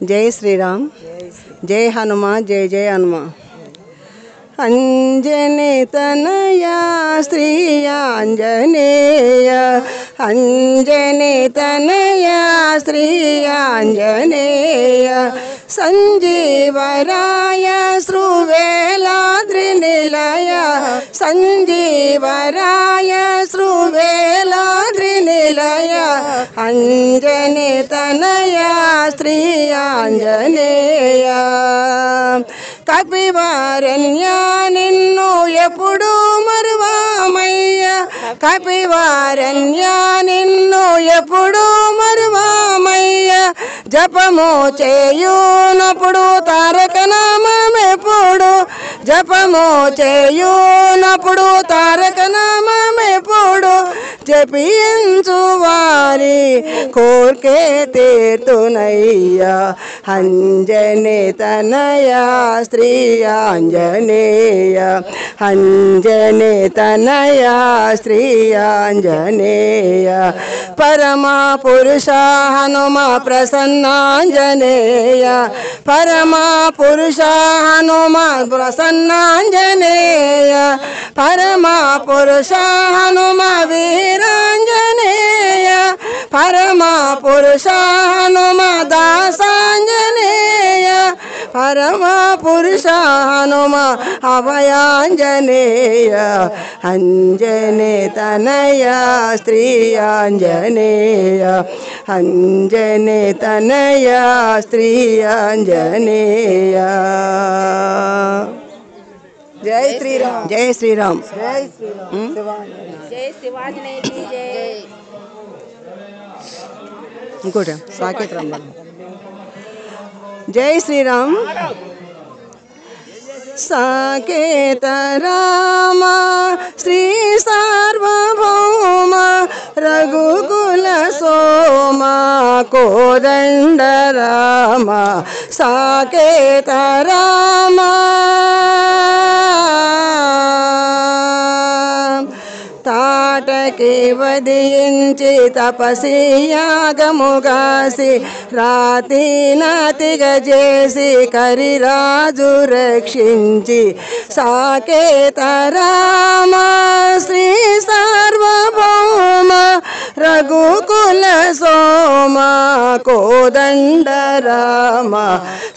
जय श्री राम, जय हनुमान, जय जय हनुमान। अंजनी तनया श्री आंजनेय, अंजनी तनया श्री आंजनेय, संजीवराय श्रुवेलाद्रिनिलय, संजीवराय श्रुवेलाद्रिनिलय, अंजनी तनया श्री आंजनेय। कपिवारण्या निन्नु एपुडू मरुवामయ్యా, कपिवारण्या निन्नु एपुडू मरुवामయ్యా, जपमु చేయునప్పుడు తారక నామమెప్పుడు, జపము చేయునప్పుడు తారక నామమెప్పుడు, జపించు వారి కోర్కే తీర్తునయ్యా, అంజనీ తనయా శ్రీ ఆంజనేయ, అంజనీ తనయా శ్రీ ఆంజనేయ, పరమ పురుష హనుమ ప్రసన్నాంజనేయ, పరమ పురుష హనుమ ప్రసన్నాంజనేయ, పరమ పురుష హనుమ వీరాంజనేయ, పరమ పురుష హనుమ దాసాంజనేయ, పరమ పురుష హనుమ అభయాంజనేయ, అంజనీ తనయా శ్రీ ఆంజనేయ, అంజనీ తనయా శ్రీ ఆంజనేయ। जय श्री राम, जय श्री राम, जय श्री राम, जय शिवाजी की जय। इंकोटे साकेत राम, जय श्री राम। साकेत राम श्री सार्वभौम रघुकुल सोम कोदंड राम, साकेत राम తాటకి వదించి తపసి యాగముగాసి, రాతి నాతిగ చేసి కరిరాజు రక్షించి, సాకేత రామ శ్రీ సార్వభౌమ రఘుకుల సోమ కోదండ రామ,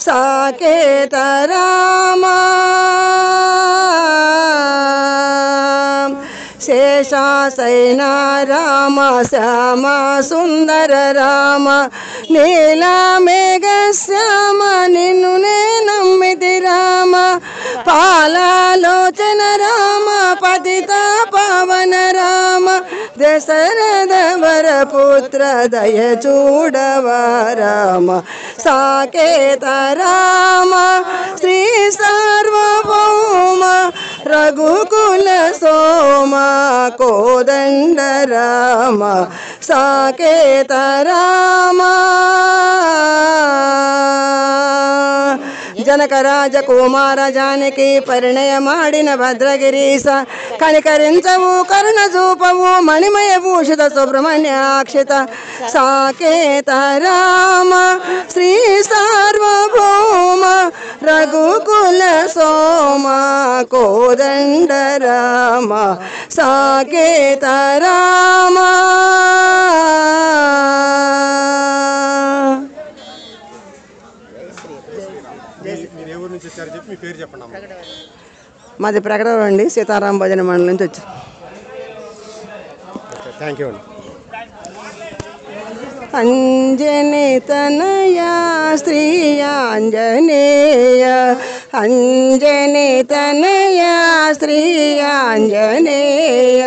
సాకేత రామ। శేషాసైన రామ శ్యామ సుందర రామ, నీలా మేఘ శ్యామ నిన్ను నే నమ్మితి రామ, పాలాలోచన రామ పతిత పవన రామ, దశరథ వరపుత్ర దయ చూడవా రామ, సాకేత రామ శ్రీ సార్వభౌమ రఘుకుల సోమ కోదండ రామ, సాకేత రామ। जनक राज कुमार जानकी परिणय माडिन भद्रगिरीश, कनिकरिंचवु करुण చూపవు మణిమయ భూషిత సుబ్రహ్మణ్యాక్షిత, సాకేత రామ శ్రీ సార్వభౌమ రఘుకుల సోమ కోదండ రామ, సాకేత రామ। మాది ప్రకటన అండి, సీతారాం భజన మండలి నుంచి వచ్చారు। థ్యాంక్ యూ అండి। अंजनी तनया श्री आंजनेय, अंजनी तनया श्री आंजनेय,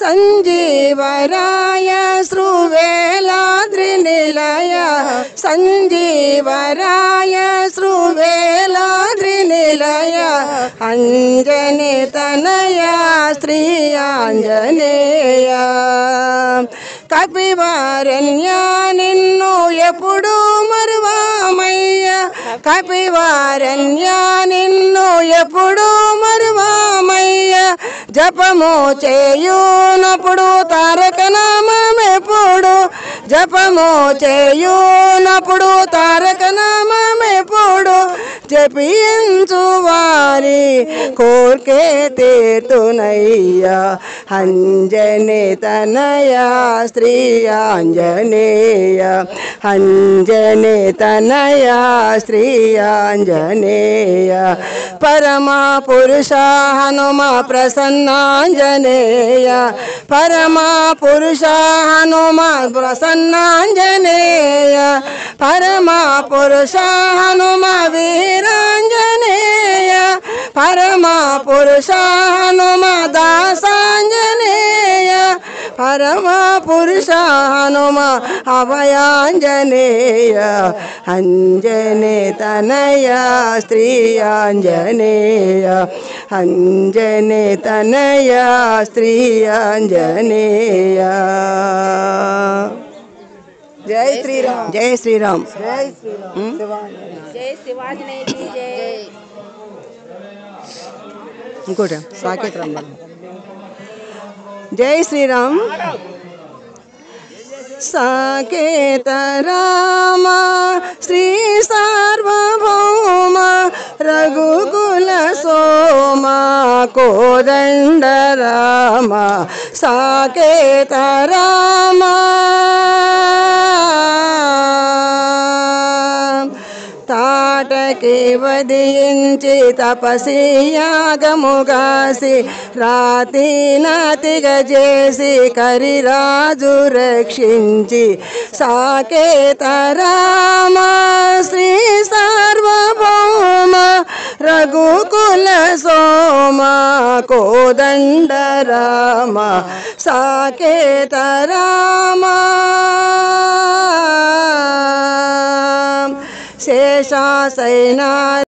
संजीवराय श्रुवेलाद्रिनिलय, संजीवराय श्रुवेलाद्रिनिलय, अंजनी तनया श्री आंजनेय। कपिवारण्या निन्नु एपुडू मरुवामయ్యా, कपिवारण्या निन्नु एपुडू मरुवामయ్యా, జపము చేయునప్పుడు తారక నామమెప్పుడు, జపము చేయునప్పుడు తారక నామ సేవించు వారి కోర్కే తీర్తునయ్యా అంజనే తనయ శ్రీ ఆంజనేయ అంజనే తనయ శ్రీ ఆంజనేయ పరమ పురుష హనుమ ప్రసన్నాంజనేయ పరమ పురుష హనుమ ప్రసన్నాంజనేయ పరమ పురుష హనుమ వీరాంజనేయ పరమ పురుష హనుమ దాసాంజనేయ పరమ పురుష హనుమ అభయాంజనేయ అంజనే తనయ శ్రీ ఆంజనేయ అంజనే తనయ శ్రీ ఆంజనేయ జై శ్రీరామ్ జై శ్రీరామ్ జై శ్రీరామ్ జై శివాజీ జై ఇంకోటి సాకేత్ రామ్ జై శ్రీరామ్ సాకేత రామ శ్రీ సార్వభౌమ రఘుకుల సోమ కోదండ రామ సాకేత రామ తాటకి వదించి తపసి యాగముగాసి రాతి నాతిగ చేసి కరిరాజు రక్షించి సాకేత రామ శ్రీ సార్వభౌమ రఘుకుల సోమ కోదండ రామ సాకేత రామ శేషాసైనా